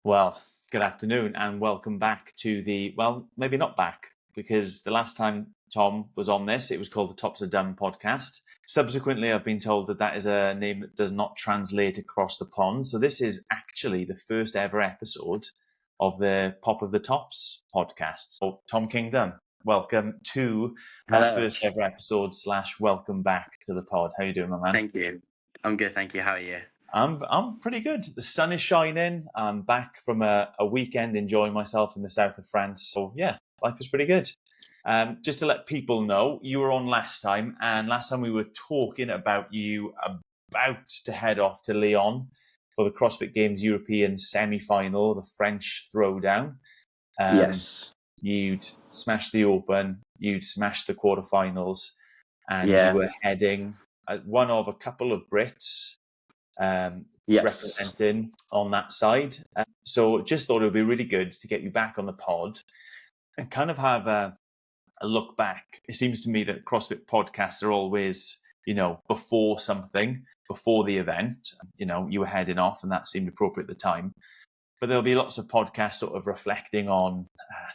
Well, good afternoon and welcome back to maybe not back, because the last time Tom was on this, it was called the Tops Are Done podcast. Subsequently, I've been told that is a name that does not translate across the pond. So this is actually the first ever episode of the Pop of the Tops podcast. So Tom Kingdon, welcome to that Hello. first ever episode / welcome back to the pod. How you doing, my man? Thank you. I'm good, thank you. How are you? I'm pretty good. The sun is shining. I'm back from a weekend enjoying myself in the south of France. So yeah, life is pretty good. Just to let people know, you were on last time, and last time we were talking about you about to head off to Lyon for the CrossFit Games European Semifinal, the French Throwdown. Yes. You'd smashed the Open, you'd smashed the quarterfinals, and you Yeah. were heading one of a couple of Brits Yes. representing on that side. So just thought it would be really good to get you back on the pod and kind of have a look back. It seems to me that CrossFit podcasts are always, before something, before the event. You were heading off and that seemed appropriate at the time. But there'll be lots of podcasts sort of reflecting on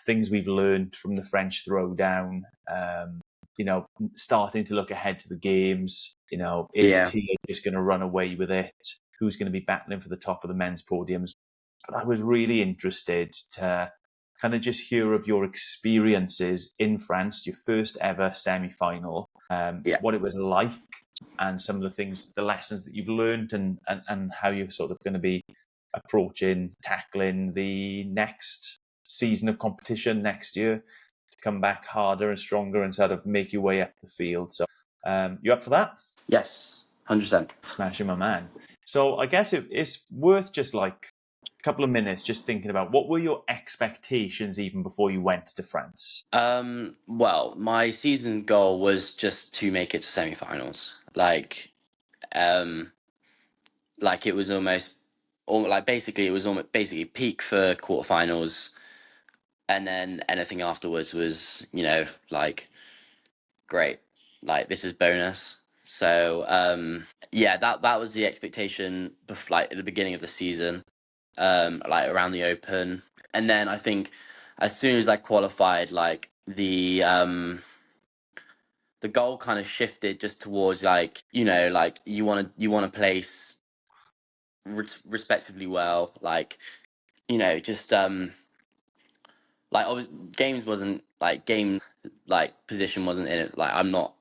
things we've learned from the French Throwdown, starting to look ahead to the games. Is Tia just going to run away with it? Who's going to be battling for the top of the men's podiums? But I was really interested to kind of just hear of your experiences in France, your first ever semi-final, what it was like, and some of the things, the lessons that you've learned, and how you're sort of going to be tackling the next season of competition next year to come back harder and stronger and sort of make your way up the field. So you up for that? Yes. 100%. Smashing, my man. So I guess it's worth just like a couple of minutes just thinking about what were your expectations even before you went to France? Well, my season goal was just to make it to semi-finals. It was basically peak for quarterfinals, and then anything afterwards was, great. Like, this is bonus. So, that was the expectation at the beginning of the season, around the Open. And then I think as soon as I qualified, the goal kind of shifted just towards you want to place respectively well, just games wasn't game position wasn't in it. I'm not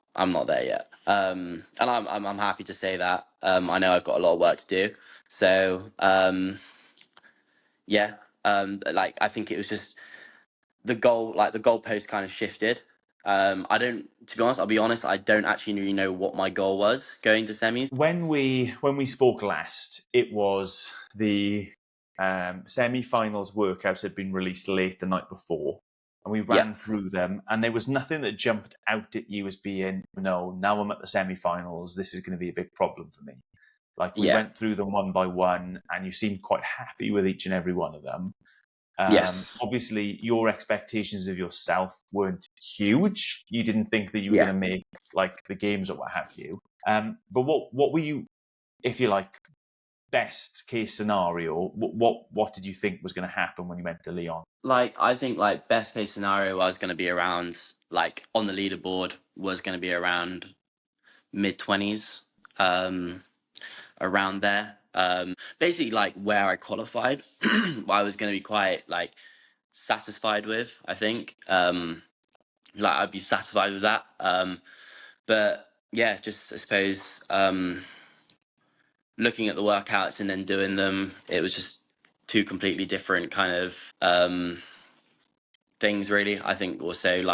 there yet. And I'm happy to say that. I know I've got a lot of work to do. So I think it was just the goalpost kind of shifted. To be honest, I'll be honest, I don't actually really know what my goal was going to semis. When we spoke last, it was the semi-finals workouts had been released late the night before, and we ran through them, and there was nothing that jumped out at you as being, no, now I'm at the semi-finals, this is going to be a big problem for me. We went through them one by one, and you seemed quite happy with each and every one of them. Yes. Obviously, your expectations of yourself weren't huge. You didn't think that you were going to make the games or what have you. But what were you, if you like, best case scenario? What did you think was going to happen when you went to Lyon? I think best case scenario, I was going to be around on the leaderboard was going to be around mid-20s, around there. Basically where I qualified, I was going to be quite satisfied with. I think I'd be satisfied with that. But yeah, just I suppose looking at the workouts and then doing them, it was just two completely different kind of things, really. I think also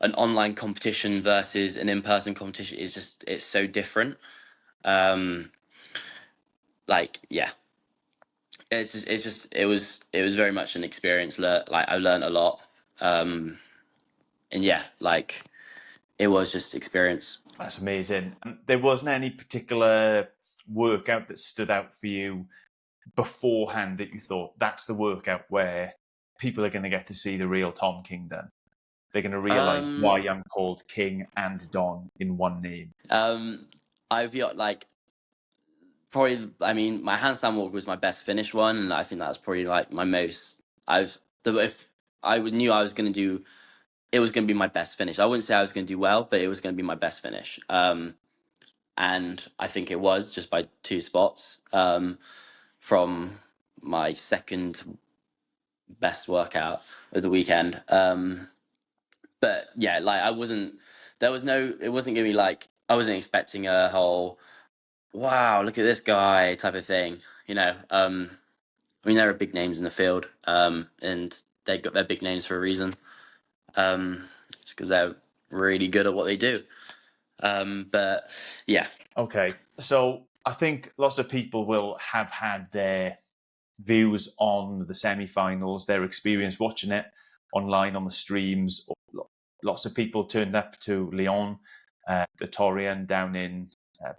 an online competition versus an in-person competition it's so different. It was very much an experience. I learned a lot, and it was just experience. That's amazing. There wasn't any particular workout that stood out for you beforehand that you thought that's the workout where people are going to get to see the real Tom Kingdon. They're going to realize why I'm called King and Don in one name. I feel probably, I mean, my handstand walk was my best finished one, and I think that was probably like my most. If knew I was going to do, it was going to be my best finish. I wouldn't say I was going to do well, but it was going to be my best finish. And I think it was just by 2 spots from my second best workout of the weekend. But yeah, like I wasn't. There was no. It wasn't going to be like I wasn't expecting a whole wow, look at this guy type of thing. You know, I mean, there are big names in the field, and they got their big names for a reason. It's because they're really good at what they do. But yeah. Okay, so I think lots of people will have had their views on the semi-finals, their experience watching it online on the streams. Lots of people turned up to Lyon, the Torian down in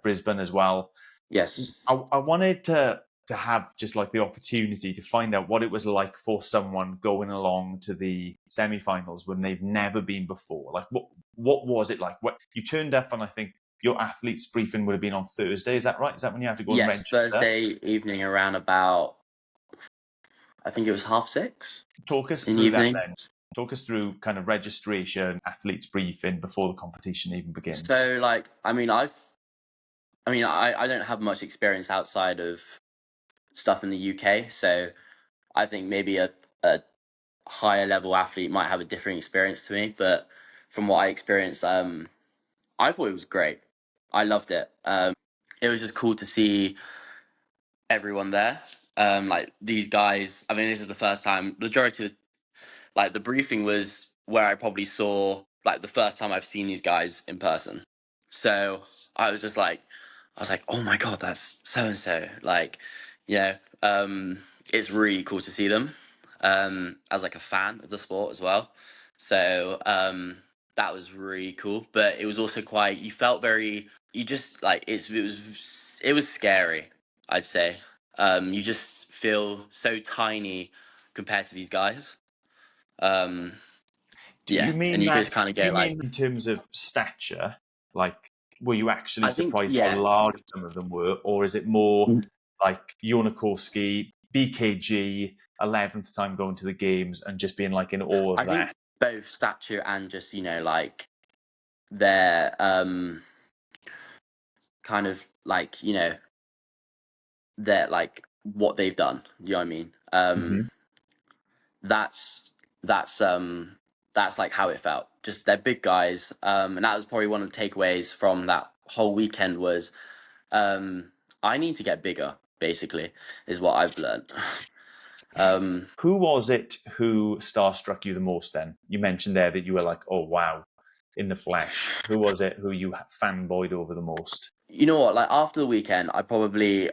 Brisbane as well. Yes. I wanted to have just like the opportunity to find out what it was like for someone going along to the semi-finals when they've never been before. Like what was it like? What you turned up and I think your athletes briefing would have been on Thursday. Is that right? Is that when you had to go and Yes, register? Thursday evening around about, I think it was 6:30 Talk us in the through that evening. then. Talk us through kind of registration, athletes briefing before the competition even begins. So like, I don't have much experience outside of stuff in the UK, so I think maybe a higher level athlete might have a different experience to me. But from what I experienced, I thought it was great. I loved it. It was just cool to see everyone there. Like these guys. I mean, this is the first time. Majority of like the briefing was where I probably saw like the first time I've seen these guys in person. So I was just like, oh my god, that's so and so. Like, you know, it's really cool to see them. As like a fan of the sport as well. So that was really cool. But it was also quite. You felt very. You just like it was. It was scary. I'd say. You just feel so tiny compared to these guys. Um, Do you yeah, and mean you that? just kind of Do go you like, mean in terms of stature? Like, were you actually I think, surprised how yeah, large some of them were, or is it more like Yonikorski, BKG, 11th time going to the games and just being like in awe of I think that? both stature and just like their kind of like their like what they've done. You know what I mean? Hmm. That's that's um that's like how it felt. Just they're big guys, and that was probably one of the takeaways from that whole weekend was um, I need to get bigger. Basically, is what I've learned. Who was it who starstruck you the most then? You mentioned there that you were like, oh, wow, in the flesh. Who was it who you fanboyed over the most? You know what? Like after the weekend, I probably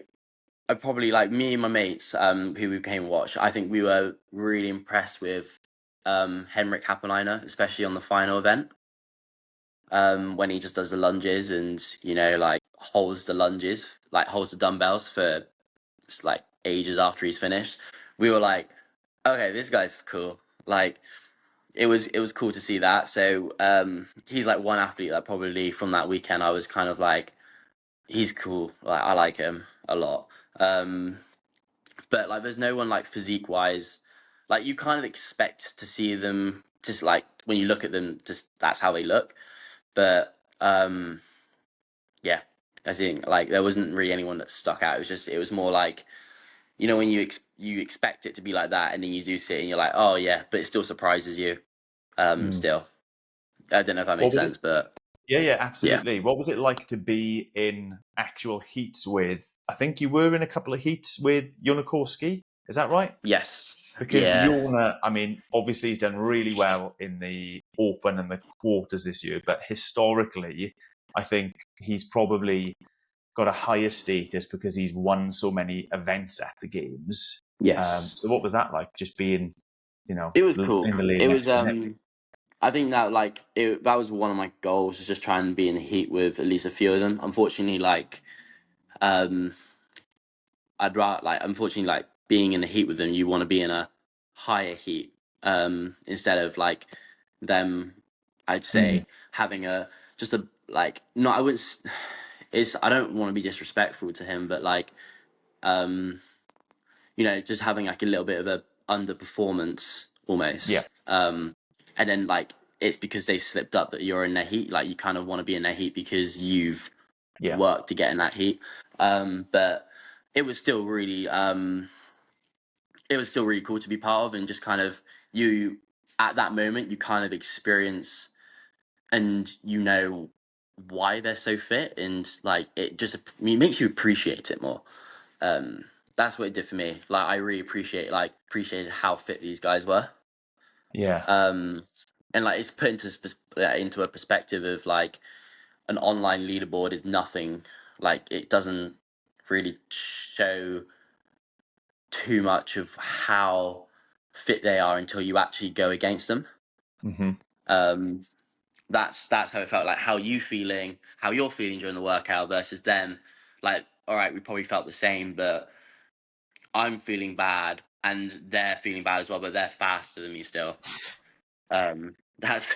like me and my mates, who we came and watch. I think we were really impressed with Henrik Happeliner, especially on the final event. When he just does the lunges and like holds the lunges, like holds the dumbbells for like ages after he's finished. We were like, okay, this guy's cool. Like it was cool to see that. So he's like one athlete that probably from that weekend I was kind of like, he's cool. Like I like him a lot. But like there's no one like physique wise, like you kind of expect to see them just like when you look at them, just that's how they look. But yeah, I think like there wasn't really anyone that stuck out. It was more like when you expect it to be like that, and then you do see it, and you're like, oh yeah, but it still surprises you. Hmm. Still, I don't know if that What makes was it? sense, but Yeah, yeah, absolutely. What was it like to be in actual heats with? I think you were in a couple of heats with Yonikorski. Is that right? yes, Because yeah, Jona, I mean, obviously he's done really well in the Open and the quarters this year, but historically, I think he's probably got a higher status because he's won so many events at the games. yes. So what was that like? Just being, It was in cool. the lane It was next to him. I think that that was one of my goals, was just trying to be in the heat with at least a few of them. Unfortunately, um I'd rather unfortunately being in the heat with them, you want to be in a higher heat, instead of like them, I'd Mm. say having a just a like, no, I wouldn't it's I don't want to be disrespectful to him, but like um just having like a little bit of a underperformance Yeah, almost. And then like it's because they slipped up that you're in their heat. Like you kind of want to be in their heat because you've yeah, worked to get in that heat. But it was still really cool to be part of, and just kind of you at that moment you kind of experience and why they're so fit, and like it makes you appreciate it more. um that's what it did for me. Like I really appreciated how fit these guys were. yeah. um and like it's put into a perspective of like an online leaderboard is nothing. Like it doesn't really show too much of how fit they are until you actually go against them. Hmm. um that's how it felt. Like how you're feeling during the workout versus them. Like all right, we probably felt the same, but I'm feeling bad and they're feeling bad as well, but they're faster than me still. That's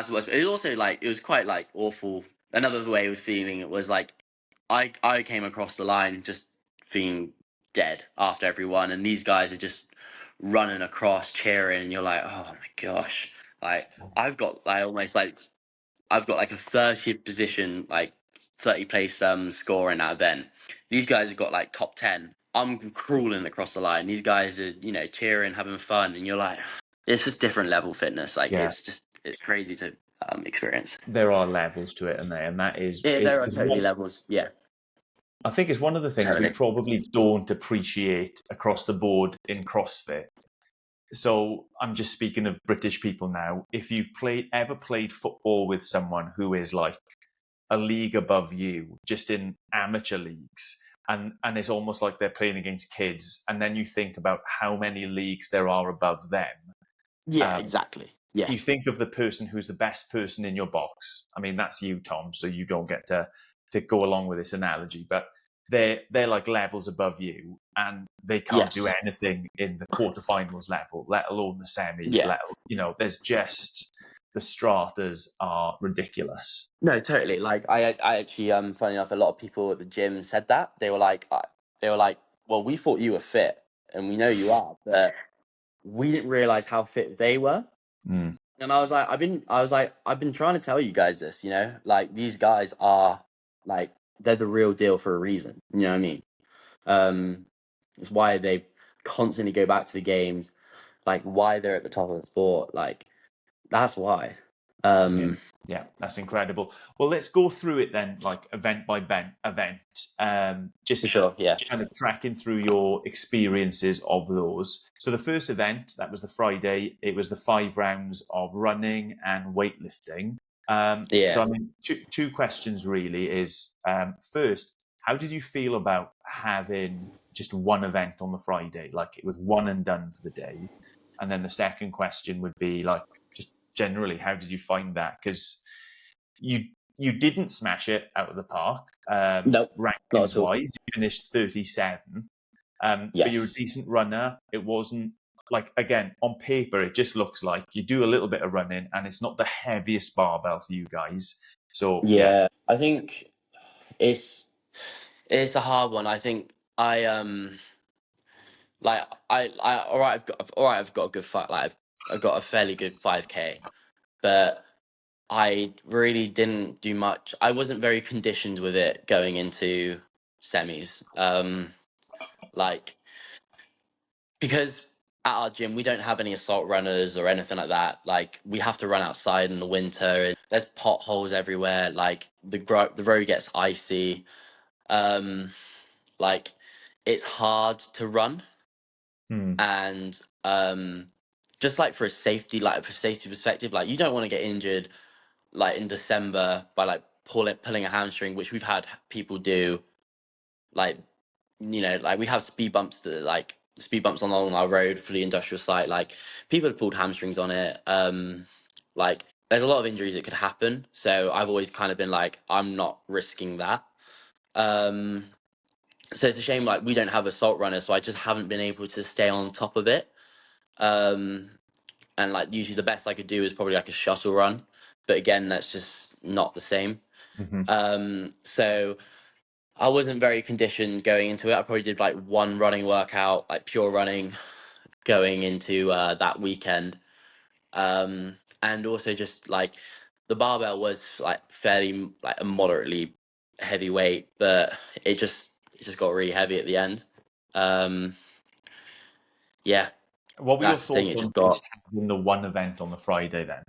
what it was. Also like it was quite like awful. Another way of feeling it was like I came across the line just feeling dead after everyone, and these guys are just running across cheering, and you're like, oh my gosh. Like I've got like a 30th position, like 30 place score in that event. These guys have got like top 10. I'm crawling across the line. These guys are, cheering, having fun, and you're like, it's just different level fitness. Like Yeah, it's crazy to experience. there are levels to it, and that is Yeah, it there are is totally one. levels. Yeah, I think it's one of the things we totally. probably don't appreciate across the board in CrossFit. So I'm just speaking of British people now. If you've ever played football with someone who is like a league above you, just in amateur leagues, and it's almost like they're playing against kids, and then you think about how many leagues there are above them. Yeah, Um, exactly. Yeah, you think of the person who's the best person in your box. I mean, that's you, Tom. So you don't get to go along with this analogy, but they're like levels above you, and they can't do yes, anything in the quarterfinals level, let alone the semis. yeah. There's just the stratas are ridiculous. No, totally. Like I actually, funny enough, a lot of people at the gym said that they were like, well, we thought you were fit, and we know you are, but we didn't realize how fit they were. Mm, And I've been trying to tell you guys this, like these guys are like they're the real deal for a reason. You know what I mean? Um, it's why they constantly go back to the games, like why they're at the top of the sport. Like that's why. yeah. Um, Yeah, that's incredible. Well, let's go through it then, like event by event. for Just sure. Yeah. kind of tracking through your experiences of those. So the first event, that was the Friday. It was the 5 rounds of running and weightlifting. So Yeah. I mean, two questions really is first, how did you feel about having just one event on the Friday? Like it was one and done for the day. And then the second question would be like, just generally, how did you find that? Because you you didn't smash it out of the park, Nope. Not rankings at all. wise. You finished 37, but you're a Yes. decent runner. It wasn't like, again, on paper, it just looks like you do a little bit of running, and it's not the heaviest barbell for you guys. So yeah. Yeah. I think it's it's a hard one. I think all right. I've got a good fight. Like I've got a fairly good 5K, but I really didn't do much. I wasn't very conditioned with it going into semis. Like because at our gym we don't have any assault runners or anything like that. Like we have to run outside in the winter, and there's potholes everywhere. Like the road gets icy. Um, like it's hard to run, Hmm. and just like for safety perspective, like you don't want to get injured like in December by like pulling a hamstring, which we've had people do. Like like we have speed bumps along our road for the industrial site. Like people have pulled hamstrings on it. Like there's a lot of injuries that could happen. So I've always kind of been like, I'm not risking that. Um, so it's a shame like we don't have assault runners, so I just haven't been able to stay on top of it. Um, and like usually the best I could do is probably like a shuttle run, but again that's just not the same. So I wasn't very conditioned going into it. I probably did like one running workout, like pure running, going into that weekend. And also just like the barbell was like fairly like a moderately heavy weight, but it just got really heavy at the end. Um, yeah, What were your that's the thing. thoughts It on just got. just having the one event on the Friday then?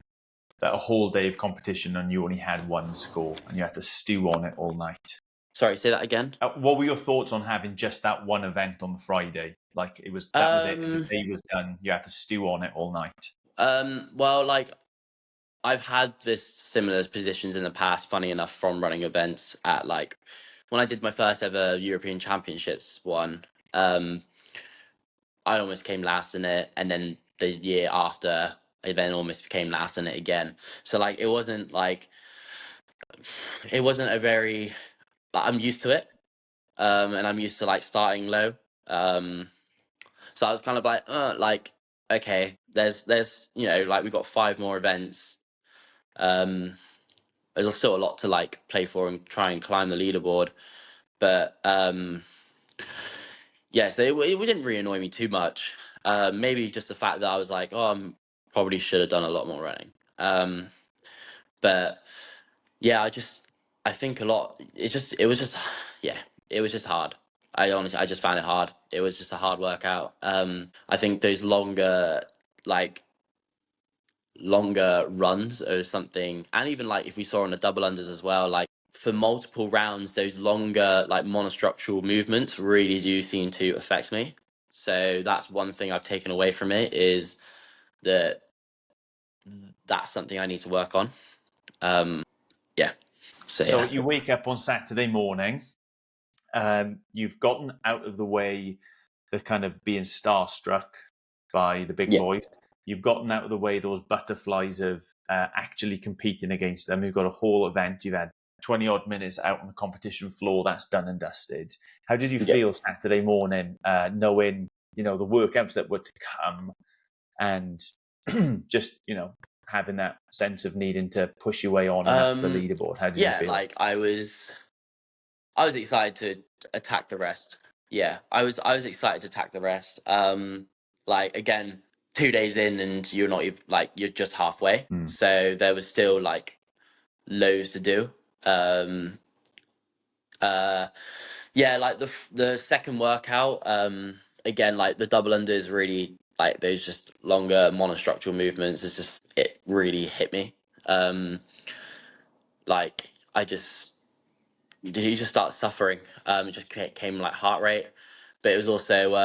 That a whole day of competition and you only had one score and you had to stew on it all night. Sorry, say that again. What were your thoughts on having just that one event on the Friday? Like that was it. The Um, day was done. You had to stew on it all night. well, like I've had this similar positions in the past, funny enough, from running events at like when I did my first ever European Championships one, I almost came last in it, and then the year after I then almost came last in it again. So like it wasn't a very like, I'm used to it. And I'm used to like starting low. Um so I was kind of like okay, there's like we've got 5 more events. Um there's still a lot to like play for and try and climb the leaderboard. But yeah, so it didn't really annoy me too much. Maybe just the fact that I was like, oh, I probably should have done a lot more running. But yeah, I think a lot. It was just yeah, it was just hard. I just found it hard. It was just a hard workout. I think those like longer runs or something, and even like if we saw on the double unders as well, like for multiple rounds, those longer like monostructural movements really do seem to affect me. So that's one thing I've taken away from it is that that's something I need to work on. Yeah. So So yeah. you wake up on Saturday morning. You've gotten out of the way the kind of being starstruck by the big Yeah. boys. You've gotten out of the way those butterflies of actually competing against them. You've got a whole event. You've had 20 odd minutes out on the competition floor. That's done and dusted. How did you Yeah. feel Saturday morning, knowing, the workouts that were to come and just, having that sense of needing to push your way on and up the Um, leaderboard? How did you yeah, feel? like I was excited to attack the rest. Yeah, I was excited to attack the rest. Like again, 2 days in and you're not even like you're just halfway. Mm. So there was still like loads to do. Um, uh, yeah, like the second workout. Again, like the double under is really like those just longer monostructural movements. It's just it really hit me. Um, like I just you just start suffering. It just came like heart rate, but it was also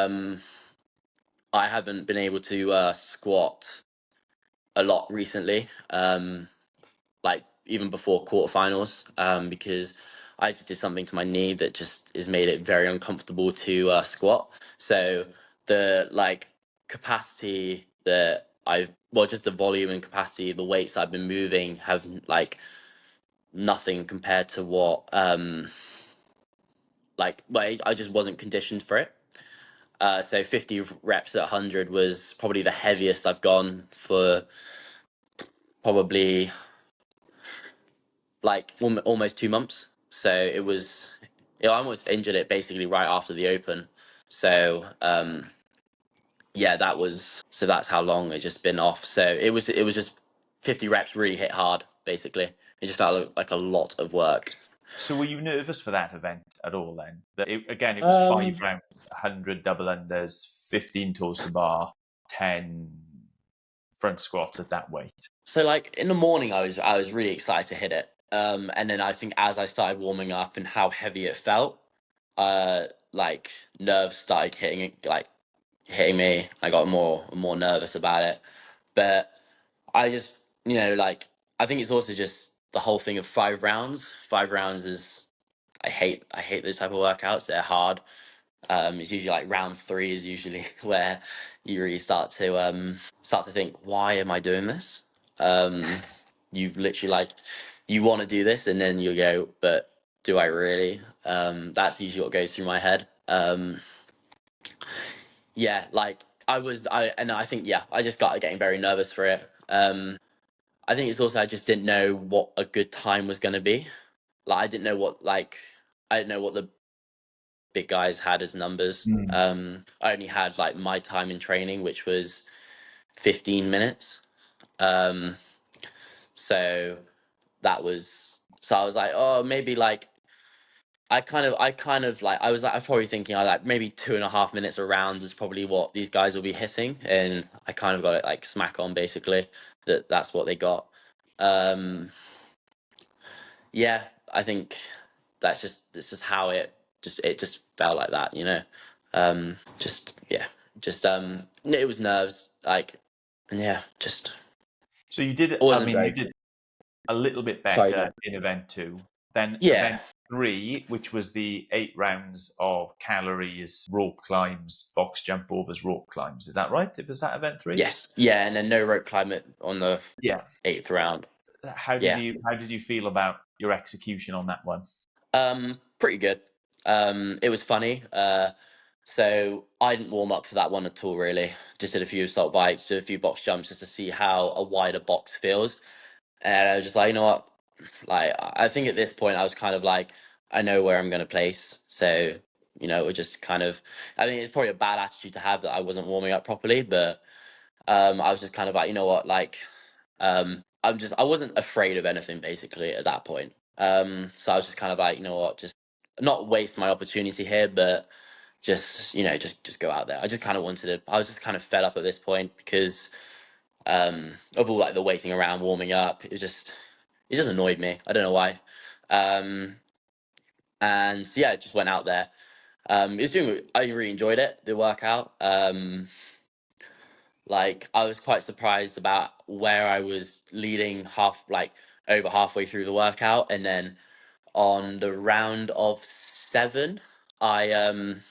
I haven't been able to squat a lot recently. Like even before quarterfinals, because I just did something to my knee that just has made it very uncomfortable to squat. So the like capacity that just the volume and capacity, the weights I've been moving have like nothing compared to what I just wasn't conditioned for it. So 50 reps at 100 was probably the heaviest I've gone for probably like almost 2 months. So I almost injured it basically right after the open. So yeah, that's how long it's just been off. So it was just 50 reps really hit hard. Basically, it just felt like a lot of work. So were you nervous for that event at all then? Again, it was 5 rounds, 100 double unders, 15 toes to bar, 10 front squats at that weight. So like in the morning, I was really excited to hit it. And then I think as I started warming up and how heavy it felt, like nerves started hitting me. I got more nervous about it. But I just like I think it's also just the whole thing of 5 rounds. 5 rounds is I hate those type of workouts. They're hard. It's usually like round three is usually where you really start to think, why am I doing this? You've literally like you want to do this, and then you go, but do I really? That's usually what goes through my head. Yeah, like I think yeah, I just got getting very nervous for it. I think it's also I just didn't know what a good time was going to be. like I didn't know what the big guys had as numbers. Mm. I only had like my time in training, which was 15 minutes. Um, so so I was like, oh, maybe like I was probably thinking I like maybe 2.5 minutes around is probably what these guys will be hitting, and I kind of got it like smack on basically that's what they got. Um, yeah, I think it's just how it just felt like that, you know. Just yeah, just it was nerves, like, and yeah, just So you did, it I wasn't mean, you very. did a little bit Sorry, better no. in event two. Then Yeah. event three, which was the 8 rounds of calories, rope climbs, box jump overs, rope climbs. Is that right? Was that event three? Yes. Yeah, and then no rope climate on the Yeah. 8th round. Yeah. How did you feel about your execution on that one? Pretty good. It was funny. So I didn't warm up for that one at all, really. Just did a few assault bikes, did a few box jumps just to see how a wider box feels. And I was just like, you know what? Like, I think at this point, I was kind of like, I know where I'm going to place. So, we're just kind of, I think it's probably a bad attitude to have that I wasn't warming up properly, but I was just kind of like, you know what? Like, I wasn't afraid of anything basically at that point. So I was just kind of like, you know what? Just not waste my opportunity here, but just go out there. I just kind of I was just kind of fed up at this point because of all like the waiting around, warming up. It just annoyed me. I don't know why. Um, and so, yeah, I just went out there. I really enjoyed it, the workout. Like I was quite surprised about where I was leading over halfway through the workout, and then on the round of 7, I um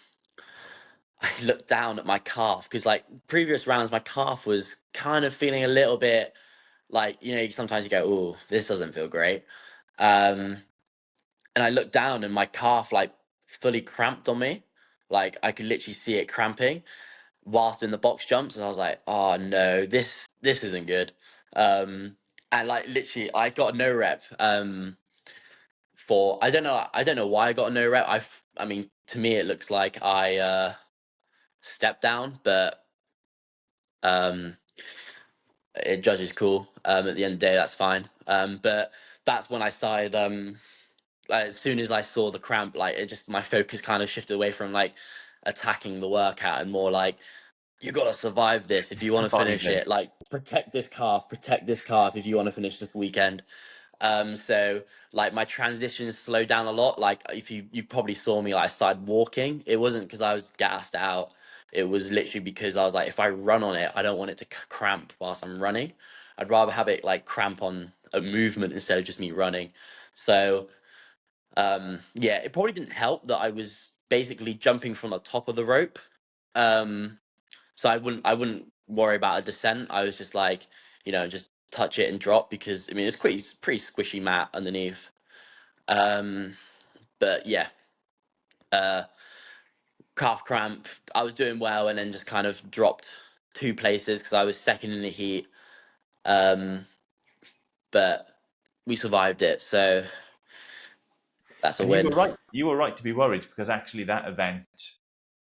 I looked down at my calf because like previous rounds my calf was kind of feeling a little bit like, sometimes you go, oh, this doesn't feel great. Um and I looked down and my calf like fully cramped on me. Like I could literally see it cramping whilst in the box jumps, and I was like, oh no, this isn't good. Um and like literally I got no rep for I don't know why I got a no rep. I mean, to me it looks like I stepped down, but um it judges cool. At the end of the day, that's fine. But that's when I started. Like, as soon as I saw the cramp, like it just my focus kind of shifted away from like attacking the workout and more like you got to survive this if you want to finish Surviving. it. Like protect this calf if you want to finish this weekend. So like my transitions slowed down a lot. Like if you probably saw me like I started walking. It wasn't because I was gassed out. It was literally because I was like, if I run on it, I don't want it to cramp whilst I'm running. I'd rather have it like cramp on a movement instead of just me running. So yeah, it probably didn't help that I was basically jumping from the top of the rope. Um, so I wouldn't worry about a descent. I was just like, just touch it and drop because I mean it's pretty squishy mat underneath. Um, but yeah, uh, calf cramp. I was doing well and then just kind of dropped 2 places because I was second in the heat. Um, but we survived it, so that's a And you win. were right. You were right to be worried because actually that event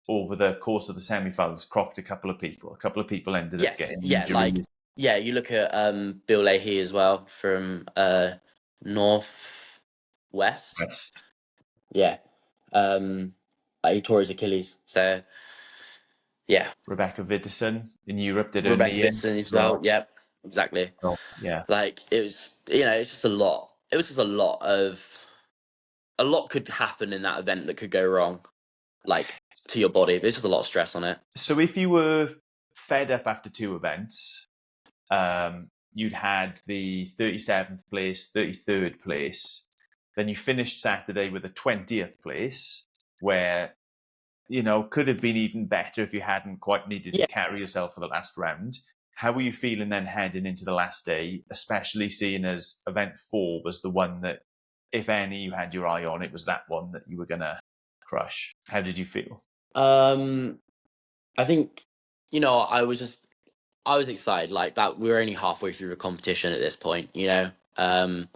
over the course of the semi-finals crocked a couple of people. A couple of people ended up Yes, getting yeah, like injuries. yeah. You look at Bill Leahy as well from North West. West. Yeah. He tore his Achilles. So yeah, Rebecca Widdowson in Europe did her Rebecca knee in Vincent as as well. well. Yep, exactly. So, yeah. Like it was, it's just a lot. It was just a lot could happen in that event that could go wrong, like to your body. There's just a lot of stress on it. So if you were fed up after 2 events, you'd had the 37th place, 33rd place. Then you finished Saturday with a 20th place, where, could have been even better if you hadn't quite needed to Yeah. carry yourself for the last round. How were you feeling then heading into the last day, especially seeing as event 4 was the one that, if any, you had your eye on, it was that one that you were going to crush? How did you feel? I think I was excited like that. We were only halfway through the competition at this point. Um,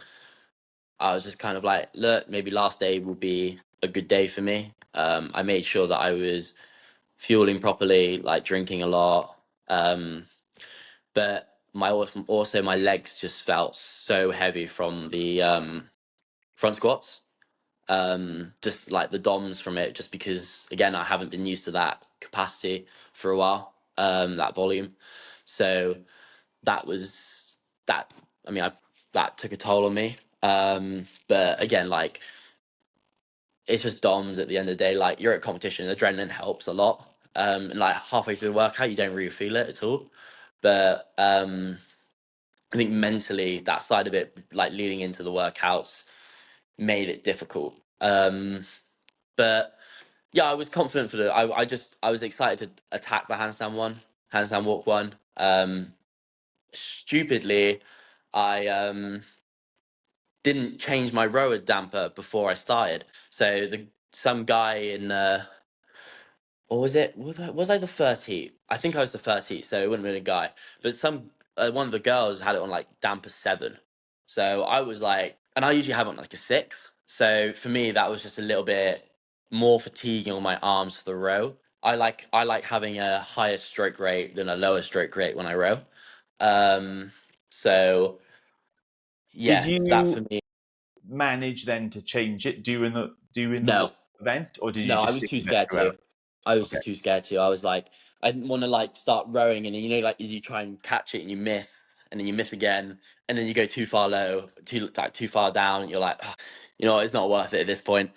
I was just kind of like, look, maybe last day will be a good day for me. I made sure that I was fueling properly, like drinking a lot. But also my legs just felt so heavy from the front squats. Just like the DOMs from it, just because again I haven't been used to that capacity for a while, that volume. So that was that. I mean, that took a toll on me. But again, like it's just DOMs at the end of the day. Like you're at competition, adrenaline helps a lot. And like halfway through the workout, you don't really feel it at all. But I think mentally that side of it, like leading into the workouts, made it difficult. But yeah, I was confident for the. I was excited to attack the handstand walk one. Stupidly, I didn't change my rower damper before I started. So some guy in or was it was I the first heat? I think I was the first heat, so it wouldn't have been a guy. But some one of the girls had it on like damper 7. So I was like, and I usually have it on like a 6. So for me, that was just a little bit more fatiguing on my arms for the row. I like having a higher stroke rate than a lower stroke rate when I row. Um, so Did yeah, that for you me. manage then to change it during the No, event, or did you no, I just was stick too with it scared throughout? to. I was Okay. just too scared to. I was like, I didn't want to like start rowing, and then, like as you try and catch it and you miss, and then you miss again, and then you go too far low, too far down, and you're like, "Ugh, it's not worth it at this point.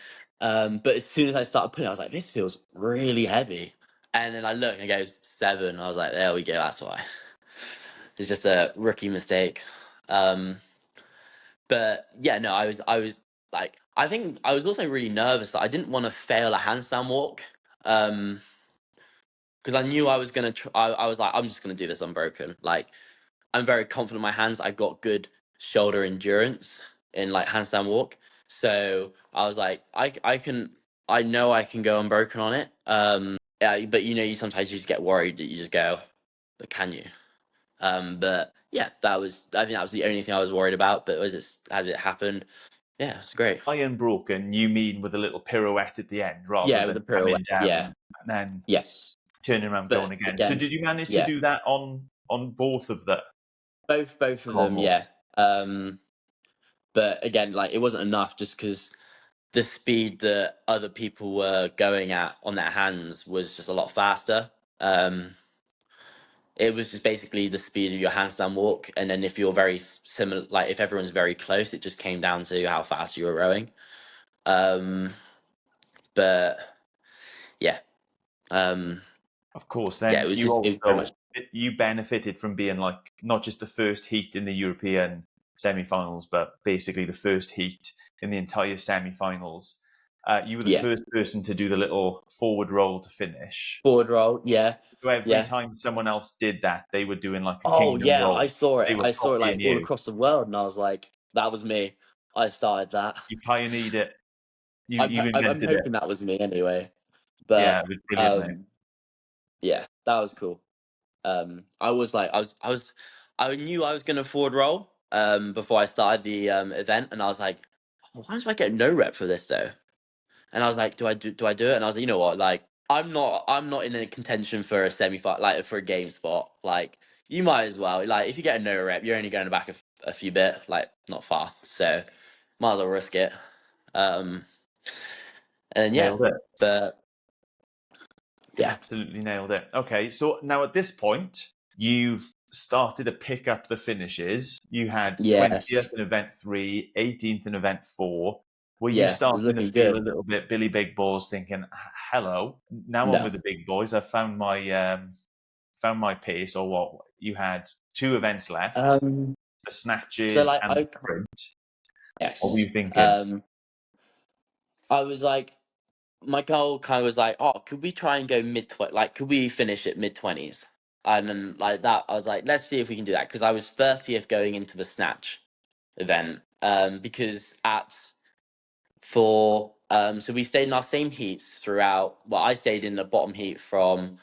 But as soon as I started putting, I was like, this feels really heavy, and then I look and it goes 7. I was like, there we go. That's why. It's just a rookie mistake. Um, but yeah, no, I was like, I think I was also really nervous that I didn't want to fail a handstand walk. Um, because I knew I was gonna. I was like, I'm just gonna do this unbroken. Like, I'm very confident in my hands. I got good shoulder endurance in like handstand walk. So I was like, I can. I know I can go unbroken on it. Yeah, but you sometimes you just get worried that you just go, but can you? But yeah, I think that was the only thing I was worried about. But as it happened, yeah, it's great. Iron broken, you mean with a little pirouette at the end rather Yeah, with than the pirouette. coming down Yeah. and then Yes. turning around going But again. So again, did you manage to yeah, do that on both of the both of long them. Yeah. walks? Um, but again, like it wasn't enough just because the speed that other people were going at on their hands was just a lot faster. Um, it was just basically the speed of your handstand walk, and then if you're very similar, like if everyone's very close, it just came down to how fast you were rowing. Um, but yeah, um, Of course, yeah, then it was very much. you benefited from being like not just the first heat in the European semi-finals, but basically the first heat in the entire semi-finals. You were the Yeah. first person to do the little forward roll to finish. Forward roll, yeah, So every yeah. time someone else did that, they were doing like a Oh Kingdon yeah, I roll. saw it. They were I saw it like copying all you. across the world, and I was like, that was me. I started that. You pioneered it. You I'm invented it. hoping that was me anyway. Yeah, But it was brilliant, mate. yeah, that was cool. I was like, I knew I was gonna forward roll before I started the event, and I was like, oh, why don't I get no rep for this though? And I was like, do I do it? And I was like, you know what, like I'm not in a contention for a semi final, like for a game spot. Like you might as well. Like if you get a no rep, you're only going back a few bit, like not far. So might as well risk it. Um, and yeah, Nailed it. but yeah, Absolutely nailed it. Okay, so now at this point, you've started to pick up the finishes. You had 20th yes, in event 3, 18th in event 4. Were you yeah, it was starting to looking feel a good. little bit Billy Big Balls, thinking, "Hello, now I'm No, with the big boys. I've found my pace." Or what? You had 2 events left: um, the so snatches like and the sprint. What were yes, you thinking? I was like, my goal kind of was like, oh, could we try and go like, could we finish at mid 20s? And then like that, I was like, let's see if we can do that because I was 30th going into the snatch event. Because at for so we stayed in our same heats throughout. Well, I stayed in the bottom heat from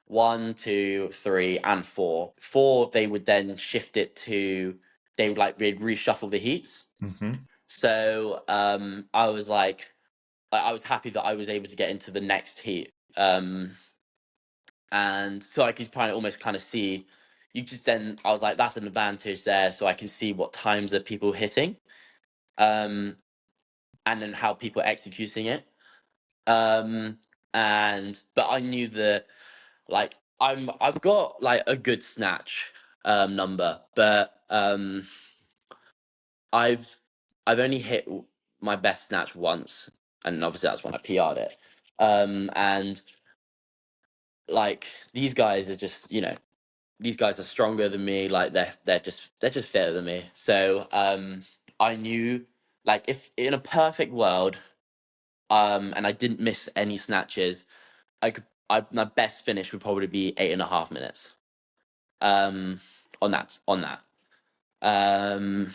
1, 2, 3, and 4. 4, they would then shift it to they'd reshuffle the heats. Hmm. So I was like, I was happy that I was able to get into the next heat. And so I could almost kind of see, you just then, I was like, that's an advantage there. So I can see what times are people hitting, um, and then how people are executing it. But I knew that, like, I've got like a good snatch number, but I've I've only hit my best snatch once, and obviously that's when I PR'd it. And like, these guys are just, these guys are stronger than me. Like, they're just fitter than me. So I knew, like, if in a perfect world, and I didn't miss any snatches, my best finish would probably be 8.5 minutes. On that. Um,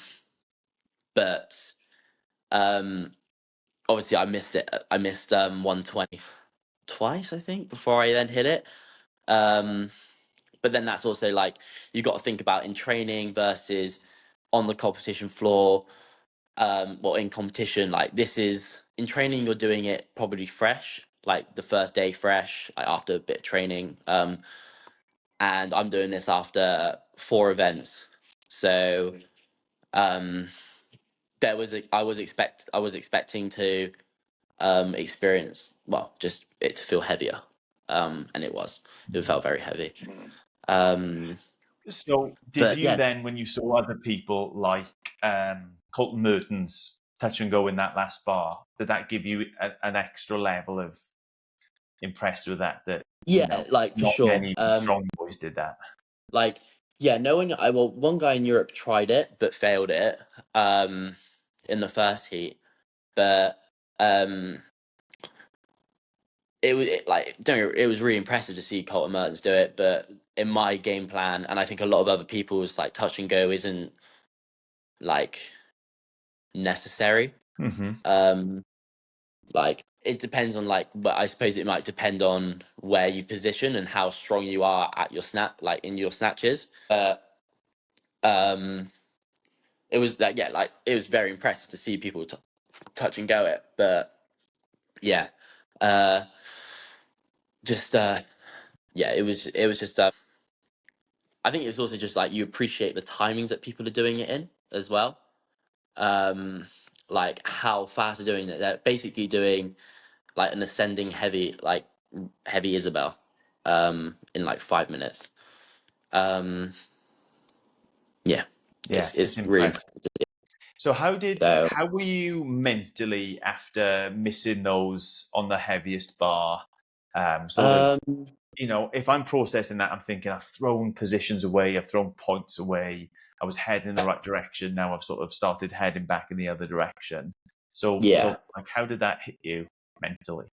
but um, obviously I missed it. I missed 120 twice, I think, before I then hit it. Um, but then that's also like, you got to think about in training versus on the competition floor. Well, in competition, like, this is in training, you're doing it probably fresh, like the first day fresh, like after a bit of training. And I'm doing this after 4 events. So um I was expecting to experience, well, just it to feel heavier. And it felt very heavy. Um So, did but you yeah. then, when you saw other people like Colton Merton's touch and go in that last bar, did that give you an extra level of impressed with that? That Yeah, like, for not sure. many strong boys did that. Like, yeah, knowing I well, one guy in Europe tried it but failed it um in the first heat. But um like, don't get it was really impressive to see Colton Mertens do it. But in my game plan, and I think a lot of other people's, like, touch and go isn't, like, necessary. Mm-hmm. Um like, it depends on, like, but I suppose it might depend on where you position and how strong you are at your like, in your snatches. But um it was like, yeah, like, it was very impressive to see people touch and go it. But yeah, uh just yeah, it was just I think it was also just like, you appreciate the timings that people are doing it in as well. um like, how fast they're doing it. They're basically doing like an ascending heavy, like, heavy Isabel, in like 5 minutes. um yeah, Yeah, it's it's really impressive. impressive. So, So how were you mentally after missing those on the heaviest bar? Sort of, um if I'm processing that, I'm thinking I've thrown positions away, I've thrown points away. I was heading in the right direction. Now I've sort of started heading back in the other direction. So yeah. like, how did that hit you mentally?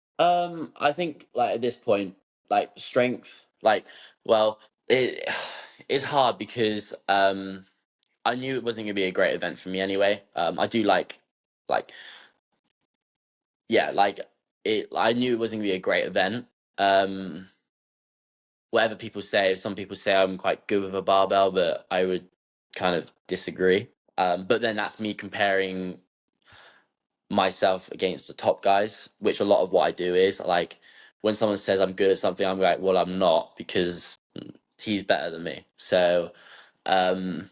I think, like, at this point, like, strength, like, well, it it's hard because I knew it wasn't gonna be a great event for me anyway. I do like yeah, like, it. I knew it wasn't gonna be a great event. Um, Whatever people say, some people say I'm quite good with a barbell, but I would kind of disagree. But then that's me comparing myself against the top guys, which a lot of what I do is, like, when someone says I'm good at something, I'm like, well, I'm not, because he's better than me. Um,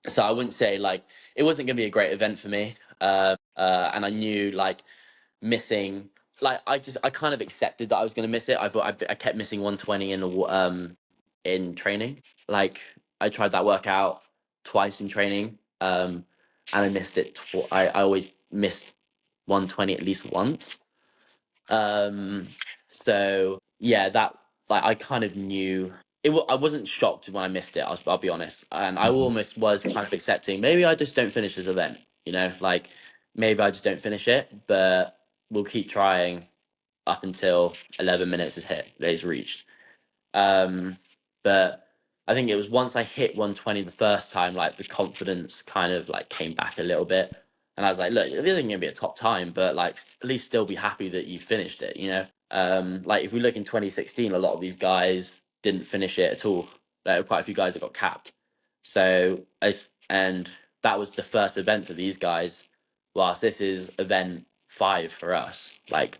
so I wouldn't say, like, it wasn't gonna be a great event for me. And I knew, like, missing, like, I kind of accepted that I was gonna miss it. I kept missing 120 in training. Like, I tried that workout twice in training, and I missed it. I always missed 120 at least once. So yeah, that, like, I kind of knew it. I wasn't shocked when I missed it. I'll be honest, and I Mhm. almost was kind of accepting, maybe I just don't finish this event. Like, maybe I just don't finish it, but we'll keep trying up until 11 minutes is reached. Um, but I think it was once I hit 120 the first time, like, the confidence kind of, like, came back a little bit. And I was like, look, this isn't going to be a top time, but, like, at least still be happy that you finished it. Like, if we look in 2016, a lot of these guys didn't finish it at all. There were quite a few guys that got capped. And that was the first event for these guys. whilst this is event 5 for us. Like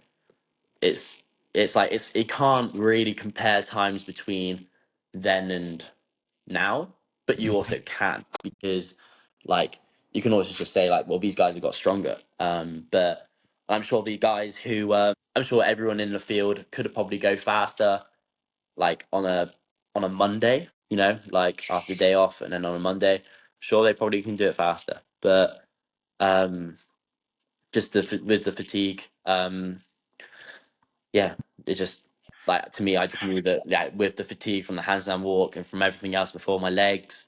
it's it can't really compare times between then and now, but you also can, because like you can also just say like, well, these guys have got stronger. But I'm sure the guys who I'm sure everyone in the field could have probably go faster, like on a Monday, you know, like after the day off, and then on a Monday, I'm sure they probably can do it faster. But um, just with the fatigue, yeah, it just like to me, I just knew that yeah, with the fatigue from the handstand walk and from everything else before, my legs,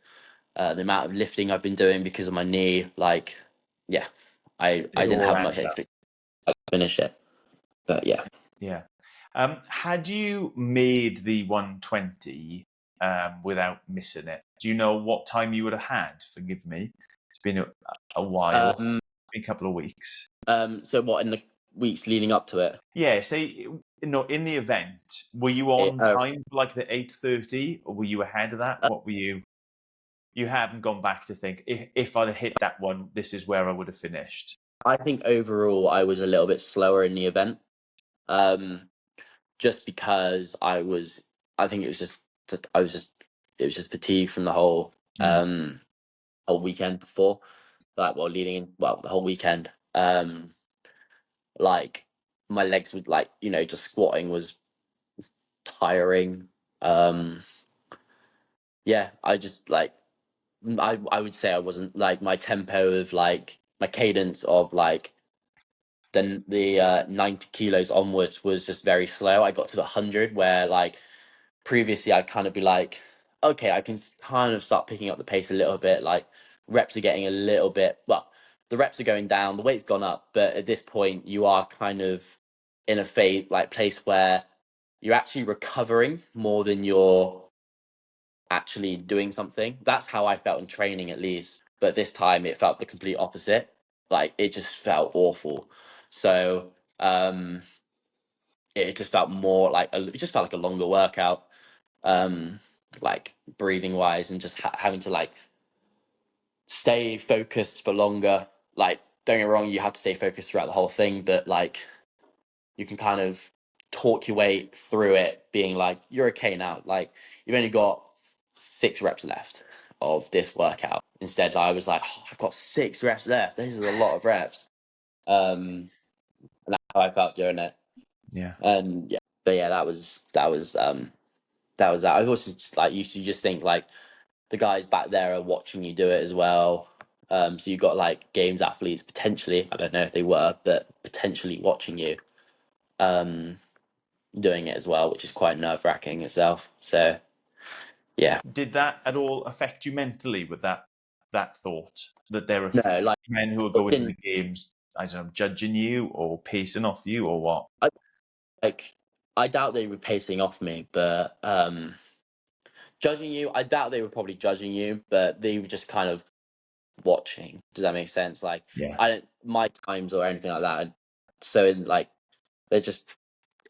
the amount of lifting I've been doing because of my knee, like yeah, I It didn't all have much adds up. expectation to finish it, but yeah. Yeah. Had you made the 120 without missing it? Do you know what time you would have had? Forgive me. It's been a while, Um, been a couple of weeks. so what in the weeks leading up to it? Yeah, say in the event, were you on Uh, time for like the 8:30, or were you ahead of that? What were you? You haven't gone back to think if I'd have hit that one, this is where I would have finished. I think overall I was a little bit slower in the event, um, just because I think it was just I was just it was just fatigue from the Mm. whole weekend before, like well leading in well the whole weekend. Like my legs would like just squatting was tiring. Um, yeah, I just like I would say I wasn't like my tempo of like my cadence of like then the 90 kilos onwards was just very slow. I got to the 100 where like previously I'd kind of be like, okay, I can kind of start picking up the pace a little bit. Like reps are getting a little bit, well, the reps are going down, the weight's gone up, but at this point you are kind of in a phase like place where you're actually recovering more than you're actually doing something. That's how I felt in training at least. But this time it felt the complete opposite. Like it just felt awful. So it just felt more like it just felt like a longer workout, um, like breathing wise, and just having to like stay focused for longer. Like don't get me wrong, you have to stay focused throughout the whole thing, but like you can kind of talk your way through it, being like, you're okay now. Like you've only got 6 reps left of this workout. Instead, I was like, oh, I've got 6 reps left. This is a lot of reps. And that's how I felt during it. Yeah. And yeah, but yeah, that was that. I also just like you just think like the guys back there are watching you do it as well. So you've got like games athletes potentially, I don't know if they were, but potentially watching you. Um, Doing it as well, which is quite nerve wracking itself. So yeah, Did that at all affect you mentally with that thought that there are no, like men who are going to the didn't games, I don't know, judging you or pacing off you or what? I like I doubt they were pacing off me, but judging you, I doubt they were probably judging you, but they were just kind of watching. Does that make sense? Like Yeah. I don't my times or anything like that. So in like they're just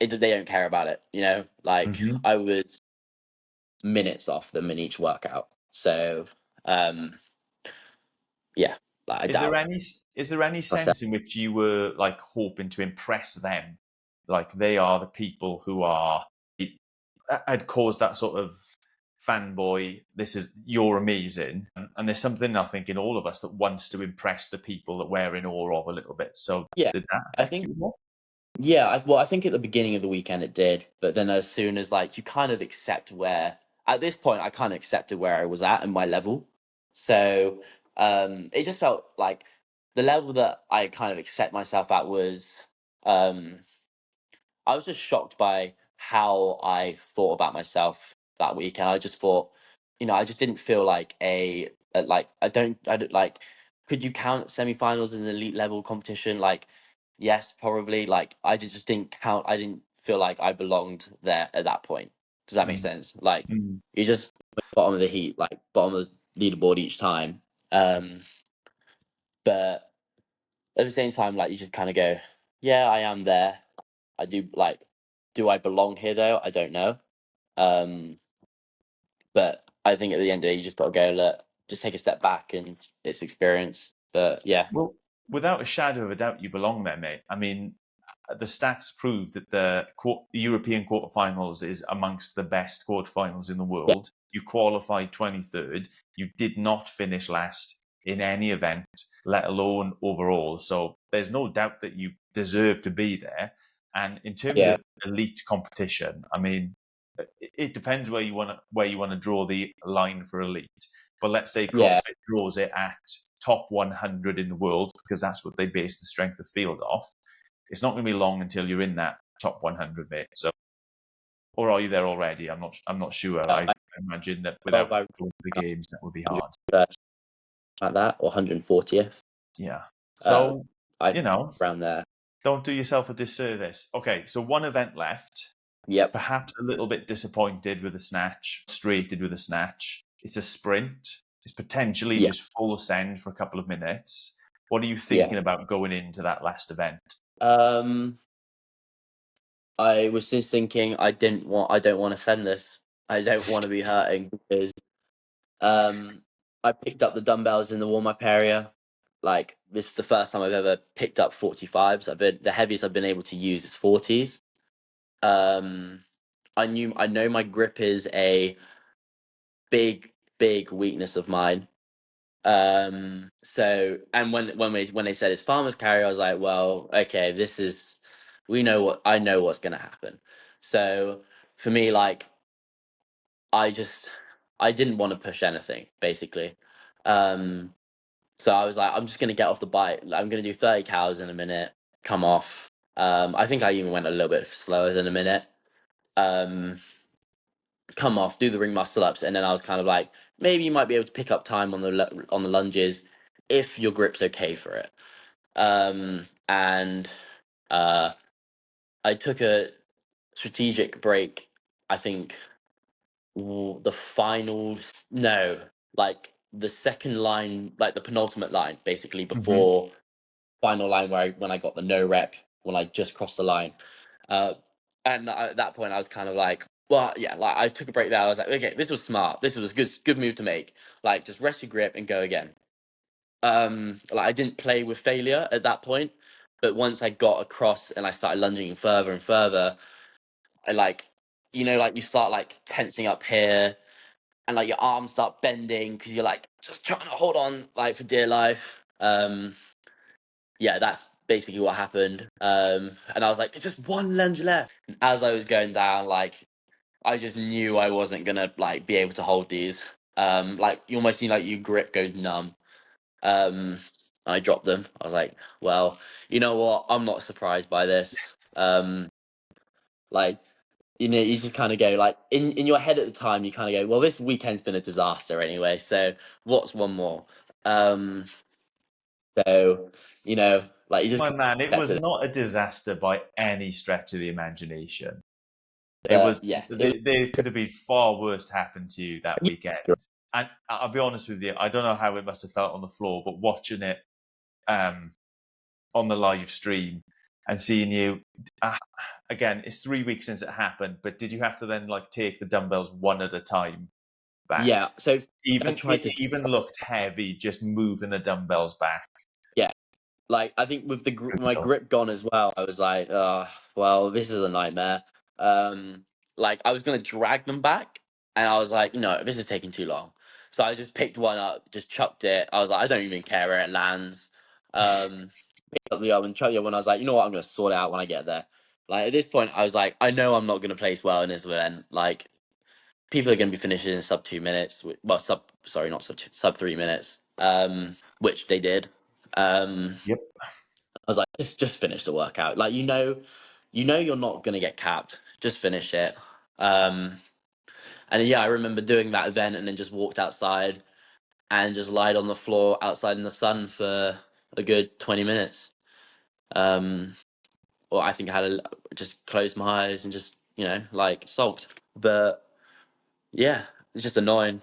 they don't care about it, you know. Like Hmm. I was minutes off them in each workout. So um yeah, like I Is there doubt any is there any myself. sense in which you were like hoping to impress them? Like they are the people who are I'd cause that sort of fanboy, this is you're amazing. And there's something I think in all of us that wants to impress the people that we're in awe of a little bit. So Yeah, did that I affect think you more? yeah, well, I think at the beginning of the weekend it did, but then as soon as like you kind of accept where at this point I kind of accepted where I was at and my level. So it just felt like the level that I kind of accept myself at was um I was just shocked by how I thought about myself that weekend. I just thought, I just didn't feel like like I don't like. Could you count semifinals as an elite level competition? Like, yes, probably. Like, I just didn't count. I didn't feel like I belonged there at that point. Does that make Mm. sense? Like, Mm. you just bottom of the heat, like bottom of the leaderboard each time. But at the same time, like you just kind of go, yeah, I am there. I do like, do I belong here though? I don't know. Um, but I think at the end of the day, you just got to go, look, just take a step back and it's experience. But yeah, Well, without a shadow of a doubt, you belong there, mate. I mean, the stats prove that the European quarterfinals is amongst the best quarterfinals in the Yeah, world. You qualified 23rd. You did not finish last in any event, let alone overall. So there's no doubt that you deserve to be there. And in terms yeah, of elite competition, I mean, it depends where you want to draw the line for elite. But let's say yeah, CrossFit draws it at top 100 in the world because that's what they base the strength of field off. It's not going to be long until you're in that top 100, mate. So, or are you there already? I'm not sure. I imagine that without I going to the games, that would be hard. like that, or 140th. Yeah. Uh, So, I you know, around there. don't do yourself a disservice. Okay, so one event left. Yep. Perhaps a little bit disappointed with the snatch, frustrated with the snatch. It's a sprint. It's potentially Yeah. just full send for a couple of minutes. What are you Yeah. thinking about going into that last event? I was just thinking I don't want to send this. I don't want to be hurting because um I picked up the dumbbells in the warm up area. Like, this is the first time I've ever picked up 45s. The heaviest I've been able to use is 40s. Um I know my grip is a big weakness of mine. So, and when they said it's farmer's carry, I was like, well, okay, I know what's gonna happen. So for me, like, I just I didn't want to push anything, basically. Um so I was like, I'm just gonna get off the bike. I'm gonna do 30 cows in a minute, come off. I think I even went a little bit slower than a minute. Um Come off, do the ring muscle ups, and then I was kind of like, maybe you might be able to pick up time on on the lunges if your grip's okay for it. And uh, I took a strategic break. I think the final, no, like the second line, like the penultimate line, basically Mm-hmm. before final line where when I got the no rep when I just crossed the line. Uh, and at that point, I was kind of like, well, yeah, like I took a break there. I was like, okay, this was smart. This was a good move to make. Like, just rest your grip and go again. Like, I didn't play with failure at that point, but once I got across and I started lunging further and further, I like, like you start like tensing up here, and like your arms start bending because you're like just trying to hold on like for dear life. Yeah, that's basically what happened. And I was like, just one lunge left. And as I was going down, like, I just knew I wasn't gonna like be able to hold these. Like, you almost see like your grip goes numb. Um, I dropped them. I was like, well, you know what? I'm not surprised by this. Like, you just kind of go like in your head at the time, you kind of go, well, this weekend's been a disaster anyway. So what's one more? Um, so like, you just My man, it accept was it. not a disaster by any stretch of the imagination. It was. Yeah, it was. There could have been far worse to happen to you that weekend. And I'll be honest with you, I don't know how it must have felt on the floor, but watching it um, on the live stream and seeing you again, it's 3 weeks since it happened. But did you have to then like take the dumbbells one at a time back? Yeah, so I Even tried it to. even looked heavy just moving the dumbbells back. Yeah, like, I think with my Brutal. grip gone as well, I was like, well, this is a nightmare. Like, I was gonna drag them back, and I was like, no, this is taking too long. So I just picked one up, just chucked it. I was like, I don't even care where it lands. Picked up the other one, chucked the other one. I was like, you know what, I'm gonna sort it out when I get there. Like, at this point, I was like, I know I'm not gonna place well in this event. Like, people are gonna be finishing in sub 2 minutes. Well, not sub 3 minutes. Which they did. Yep. I was like, just finish the workout. Like, you're not gonna get capped. Just finish it. Um, and yeah, I remember doing that event and then just walked outside and just lied on the floor outside in the sun for a good 20 minutes. Um, or I think I had just closed my eyes and just like sulked. But yeah, it's just annoying.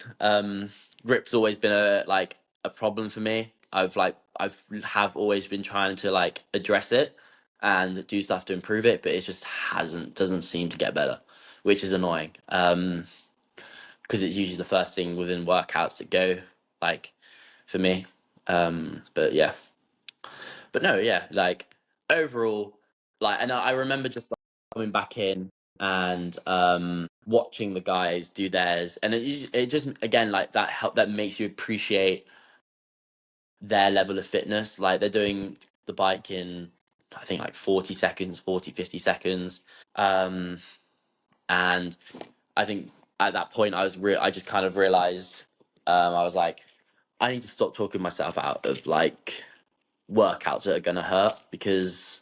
Grip's always been a problem for me. I've always been trying to like address it and do stuff to improve it, but it just hasn't doesn't seem to get better, which is annoying. Because it's usually the first thing within workouts that go like for me. But yeah. but no, yeah, like overall, like, and I remember just like, coming back in and watching the guys do theirs, and it just again like that makes you appreciate their level of fitness. Like they're doing the bike in I think like 40 seconds, 40, 50 seconds. Um, and I think at that point I just kind of realized I was like, I need to stop talking myself out of like workouts that are gonna hurt because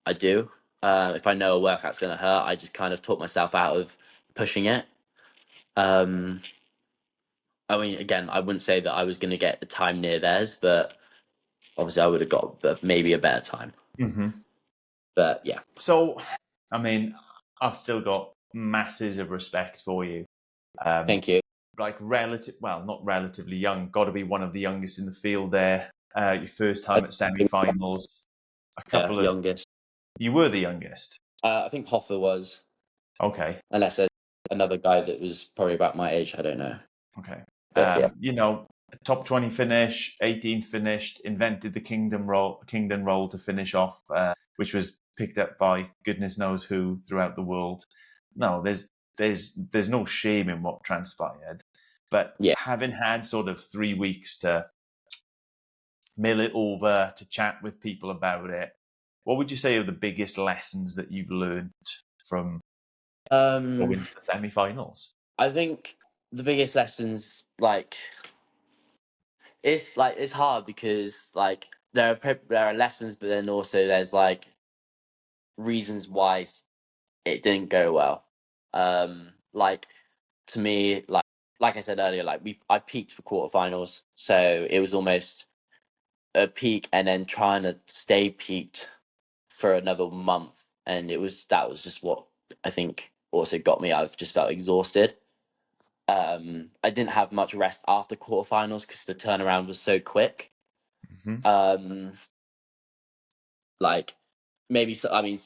I do. If I know a workout's gonna hurt, I just kind of talk myself out of pushing it. Um, I mean, again, I wouldn't say that I was gonna get the time near theirs, but obviously I would have got maybe a better time. Mm-hmm. But yeah. So, I mean, I've still got masses of respect for you. Thank you. Like not relatively young, got to be one of the youngest in the field there. Your first time at semi-finals. Youngest. You were the youngest. I think Hoffer was. Okay. Unless there's another guy that was probably about my age. I don't know. Okay. But yeah. You know, top 20 finish, 18th finished, invented the Kingdon roll to finish off, which was picked up by goodness knows who throughout the world. No, there's no shame in what transpired. But Yeah. having had sort of 3 weeks to mill it over, to chat with people about it, what would you say are the biggest lessons that you've learned from going to the semi-finals? I think the biggest lessons, like, it's hard because like there are lessons, but then also there's like reasons why it didn't go well. Like to me, like I said earlier, like I peaked for quarterfinals, so it was almost a peak and then trying to stay peaked for another month, and that was just what I think also got me. I've just felt exhausted. I didn't have much rest after quarterfinals because the turnaround was so quick. Mm-hmm. Like maybe so, I mean,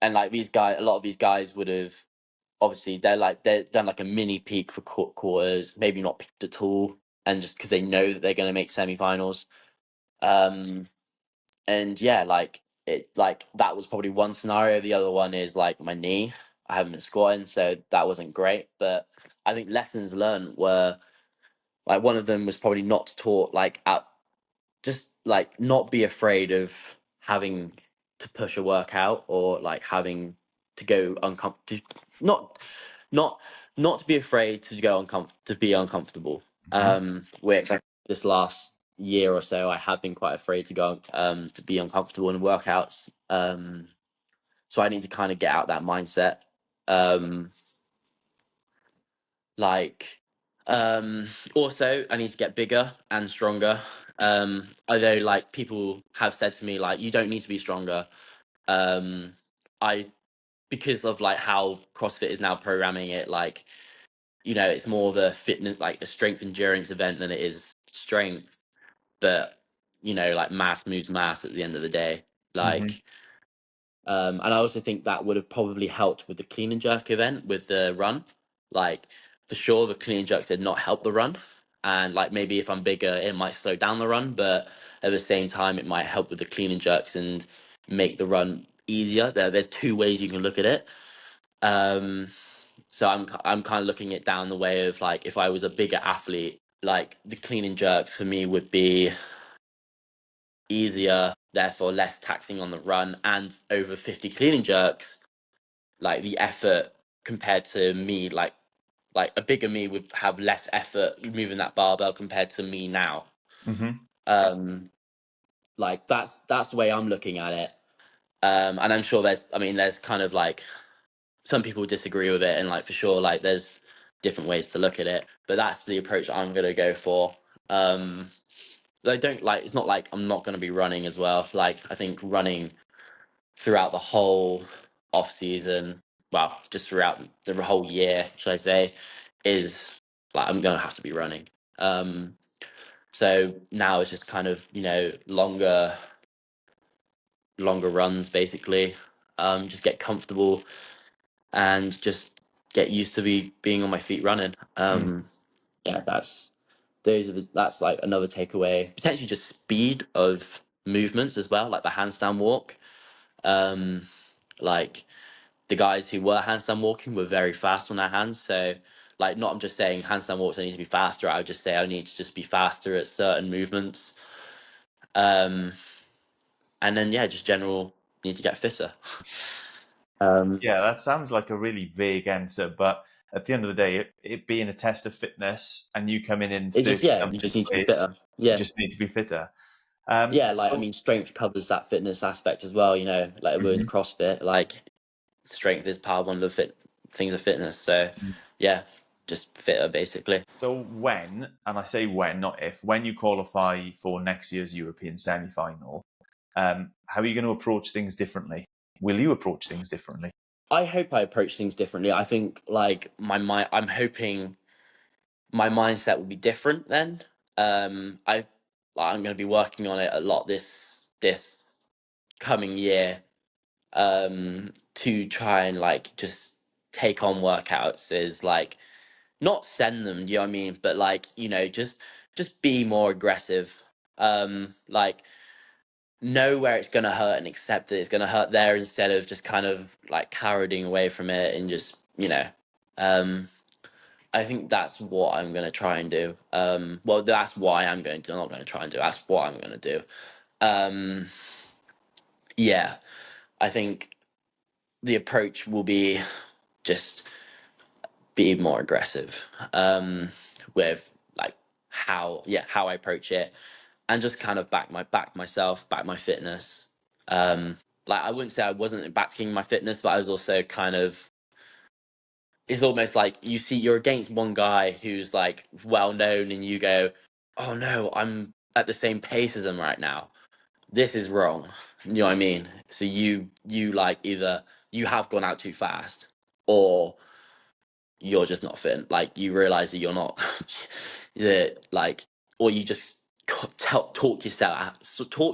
and like a lot of these guys would have obviously they're done like a mini peak for quarters, maybe not peaked at all, and just because they know that they're going to make semifinals. And yeah, like that was probably one scenario. The other one is like my knee. I haven't been squatting, so that wasn't great. But I think lessons learned were like one of them was probably not to talk like out, just like not be afraid of having to push a workout or like having to go uncomfortable. Not not not to be afraid to go to be uncomfortable. Which this last year or so I have been quite afraid to go to be uncomfortable in workouts. So I need to kind of get out that mindset. Um like Also I need to get bigger and stronger. Although like people have said to me like you don't need to be stronger. I Because of like how CrossFit is now programming it, like, you know, it's more of a fitness, like a strength endurance event than it is strength. But you know, like mass moves mass at the end of the day. Mm-hmm. Like, and I also think that would have probably helped with the clean and jerk event with the run. Like, for sure, the clean and jerks did not help the run. And like maybe if I'm bigger, it might slow down the run, but at the same time, it might help with the clean and jerks and make the run easier. There's two ways you can look at it. Um, so I'm kind of looking it down the way of like if I was a bigger athlete, like the clean and jerks for me would be easier, therefore less taxing on the run, and over 50 clean and jerks, like the effort compared to me, like a bigger me would have less effort moving that barbell compared to me now. Mm-hmm. Like that's the way I'm looking at it. And I'm sure there's kind of like some people disagree with it, and like for sure like there's different ways to look at it, but that's the approach I'm gonna go for. I don't like It's not like I'm not gonna be running as well. Like I think running throughout the whole off season, well, just throughout the whole year, should I say, is like I'm gonna have to be running. So now it's just kind of, you know, longer runs basically. Just get comfortable and just get used to being on my feet running. Yeah, that's like another takeaway. Potentially just speed of movements as well, like the handstand walk. Like the guys who were handstand walking were very fast on their hands. So, like, not I'm just saying handstand walks I need to be faster. I would just say I need to just be faster at certain movements. Um, and then yeah, just general need to get fitter. Yeah, that sounds like a really vague answer, but at the end of the day, it being a test of fitness and you coming in It just 30 you something just need to be place, fitter. you Yeah, just need to be fitter. yeah. Like I So mean, strength covers that fitness aspect as well. You know, like we're in Mhm. CrossFit, like strength is part of one of the fit things of fitness. So yeah, just fitter basically. So when, and I say when, not if, when you qualify for next year's European semi-final, how are you going to approach things differently? Will you approach things differently? I hope I approach things differently. I think like my mind. I'm hoping my mindset will be different then. I'm going to be working on it a lot this coming year to try and like just take on workouts is like not send them, do you know what I mean? But like, you know, just be more aggressive. Like know where it's gonna hurt and accept that it's gonna hurt there instead of just kind of like cowarding away from it and just, you know, um I think that's what I'm gonna try and do. Well, that's why I'm going to. I'm not gonna try and do. That's what I'm gonna do. Um, yeah, I think the approach will be just be more aggressive with like how I approach it, and just kind of back myself, back my fitness. Like I wouldn't say I wasn't backing my fitness, but I was also kind of. It's almost like you see you're against one guy who's like well known, and you go, "Oh no, I'm at the same pace as him right now. This is wrong." You know what I mean? So you like either you have gone out too fast, or you're just not fit. Like you realize that you're not that like, or you just talk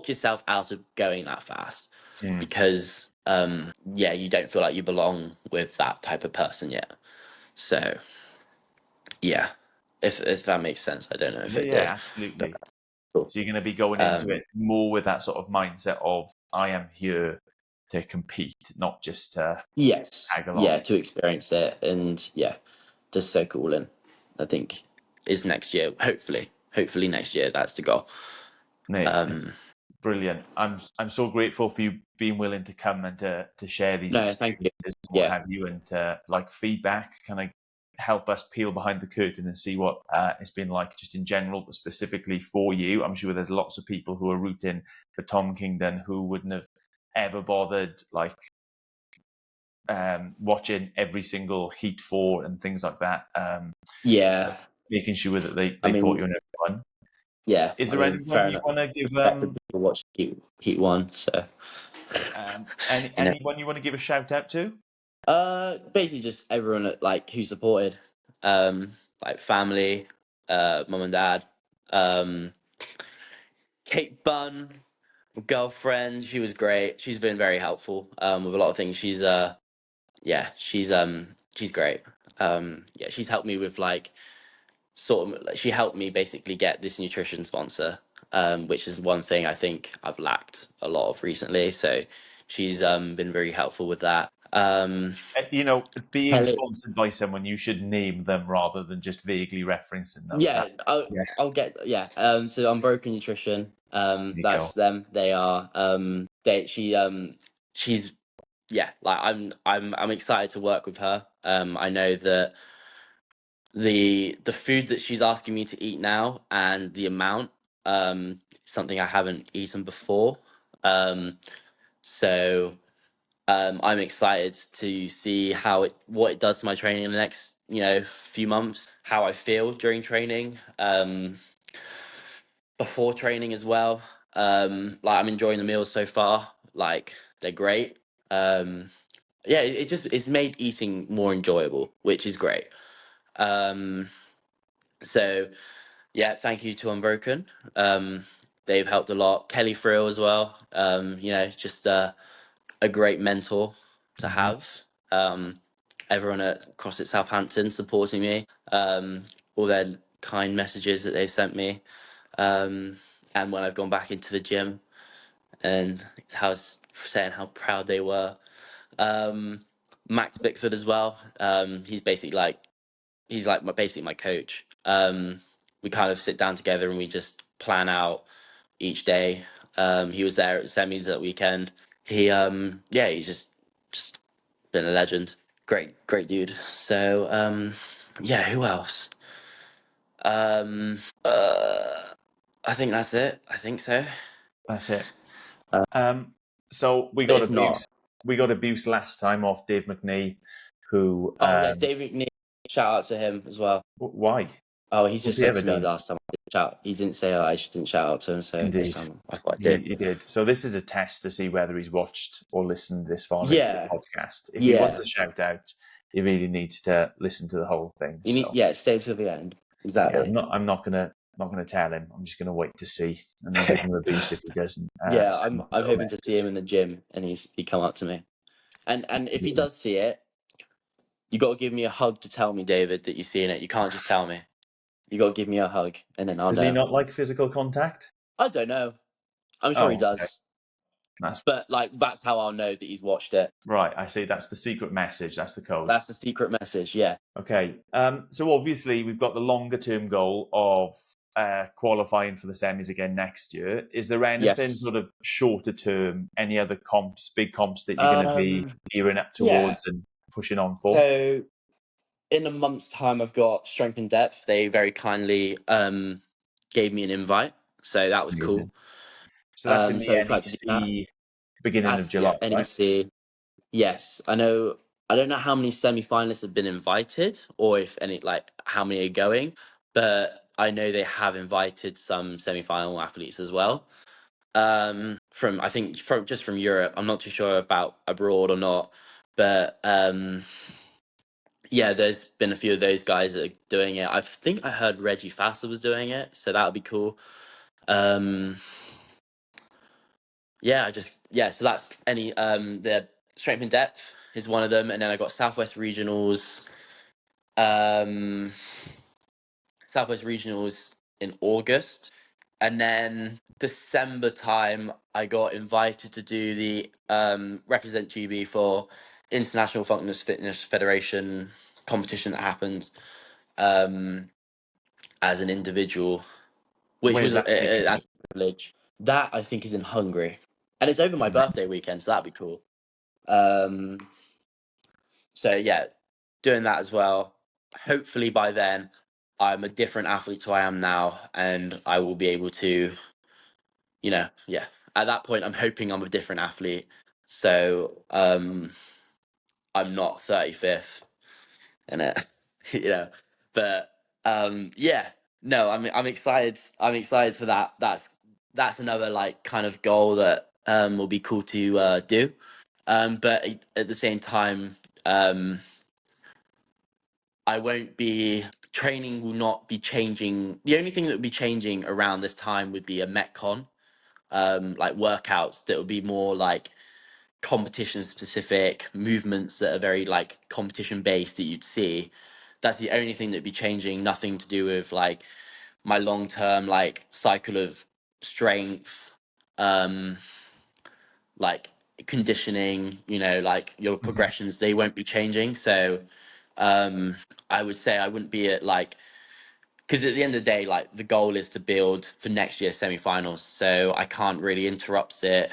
yourself out of going that fast Mm. because yeah, you don't feel like you belong with that type of person yet. So yeah, if that makes sense. I don't know if Yeah, it did. yeah, absolutely. Cool. So you're going to be going into Um, it more with that sort of mindset of I am here to compete, not just to yes, tag yeah, along. to experience it and yeah, just soak it all in. I think is next year. Hopefully next year. That's the goal. Mate, it's Um, brilliant. I'm so grateful for you being willing to come and to share these no, thank you. experiences and what Yeah, have you, and to like feedback, kind of help us peel behind the curtain and see what it's been like just in general, but specifically for you. I'm sure there's lots of people who are rooting for Tom Kingdon who wouldn't have ever bothered like watching every single heat four and things like that. yeah. Making sure that I they caught mean, you in every one. yeah. Is I there mean, anyone fair you enough. want to give Expected people watch Heat One, so you know. anyone you want to give a shout out to? Basically just everyone at, like who supported, like family, mum and dad, um, Kate Bunn, girlfriend. She was great. She's been very helpful, with a lot of things. Yeah, she's great. Yeah, she's helped me with like sort of like, she helped me basically get this nutrition sponsor, which is one thing I think I've lacked a lot of recently. So she's been very helpful with that. You know, being Kelly, sponsored by someone, you should name them rather than just vaguely referencing them. yeah, Yeah, I'll get yeah. So Unbroken Nutrition, there you go. that's them. They are she's yeah. Like I'm excited to work with her. I know that the food that she's asking me to eat now and the amount something I haven't eaten before. Um, so I'm excited to see what it does to my training in the next few months. How I feel during training, before training as well. Like I'm enjoying the meals so far. Like they're great. Yeah, it's made eating more enjoyable, which is great. Um, so yeah, thank you to Unbroken. They've helped a lot. Kelly Frill as well. Just a great mentor to Hmm. have. Everyone at CrossFit Southampton supporting me. All their kind messages that they've sent me. And when I've gone back into the gym, and saying how proud they were. Max Bickford as well. He's basically basically my coach. We kind of sit down together and we just plan out each day. He was there at semis that weekend. He's just been a legend. Great dude. So who else? I think that's it. I think so. That's it. Uh, So we but got if not, abuse last time off Dave McNee, who David McNeil, shout out to him as well. why? Oh, he What's just he said ever to me done? last time. He didn't say I didn't shout out to him, so this Indeed. time I thought I did. He did. So this is a test to see whether he's watched or listened this far into the Yeah, podcast. If he wants yeah. a shout out, he really needs to listen to the whole thing. You need stay to the end. Exactly. I'm not gonna tell him. I'm just gonna wait to see, and then give him abuse if he doesn't. Yeah, Send I'm him a little hoping to see message. him in the gym and he come up to me. And if he does see it, you got to give me a hug to tell me, David, that you've seen it. You can't just tell me. You got to give me a hug, and then I'll Does know. he not like physical contact? I don't know. I'm sure he Oh, okay. does. But that's how I'll know that he's watched it. Right, I see. That's the secret message. That's the code. That's the secret message. Yeah. Okay. So obviously we've got the longer term goal of qualifying for the semis again next year. Is there anything sort of shorter term, any other comps, big comps that you're going to be gearing up towards and pushing on for? So in a month's time, I've got Strength and Depth. They very kindly gave me an invite, so that was Amazing. cool. So that's in the So excited to do that. NEC beginning of July, right? NEC. Yes, I know. I don't know how many semi-finalists have been invited, or if any, like how many are going, but I know they have invited some semi-final athletes as well. From I think from Europe. I'm not too sure about abroad or not, but there's been a few of those guys that are doing it. I think I heard Reggie Faster was doing it, so that would be cool. So that's the Strength and Depth is one of them, and then I got Southwest Regionals. Southwest Regionals in August, and then December time I got invited to do the represent GB for International Fitness Federation competition that happens as an individual, which Where's was that taking you? as a privilege. That I think is in Hungary, and it's over my birthday weekend, so that'd be cool. Doing that as well. Hopefully by then I'm a different athlete to I am now, and I will be able to, at that point I'm hoping I'm a different athlete. So I'm not 35th in it, But no, I'm excited. I'm excited for that. That's another like kind of goal that will be cool to do. But at the same time, I won't be training. Will not be changing. The only thing that would be changing around this time would be a Metcon, like workouts that would be more like competition specific movements that are very like competition based that you'd see. That's the only thing that'd be changing. Nothing to do with like my long term like cycle of strength, like conditioning. Like your progressions, they won't be changing. So I would say I wouldn't be at like, because at the end of the day, like the goal is to build for next year's semi-finals. So I can't really interrupt it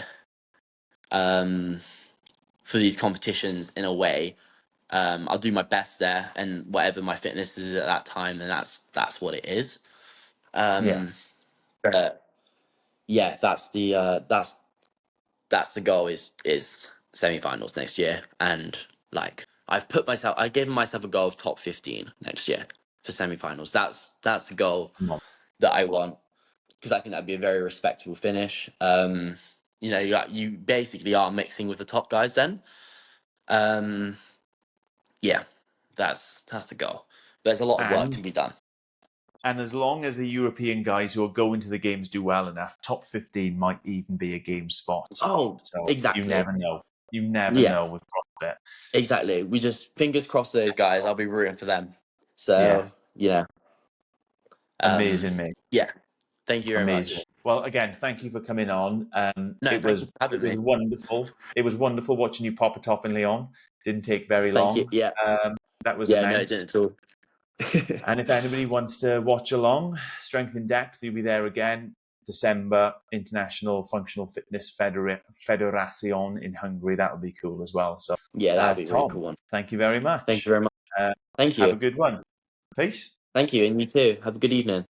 for these competitions in a way. I'll do my best there, and whatever my fitness is at that time, then that's what it is. But yeah, that's the goal is semi-finals next year, and like I've given myself a goal of top 15 next year for semi-finals. That's the goal that I want, because I think that'd be a very respectable finish. You basically are mixing with the top guys then. Yeah, that's the goal. There's a lot of work to be done. And as long as the European guys who are going to the games do well enough, top 15 might even be a game spot. Oh, So exactly. you never know. You never know with CrossFit. Exactly. We just fingers crossed those guys. I'll be rooting for them. So Amazing, mate. yeah. Thank you very Amazing. much. Well, again, thank you for coming on. No, It thank you was for having me. wonderful. It was wonderful watching you pop a top in Lyon. Didn't take very Thank you. long. Yeah. That was Yeah, no, it immense. didn't at all. And if anybody wants to watch along, Strength in Depth, you'll be there again. December, International Functional Fitness Federation in Hungary. That would be cool as well. So, Yeah, that would be a really Tom, cool one. thank you very Thank you much. very much. Thank Have you. a good one. Peace. Thank you. And you too. Have a good evening.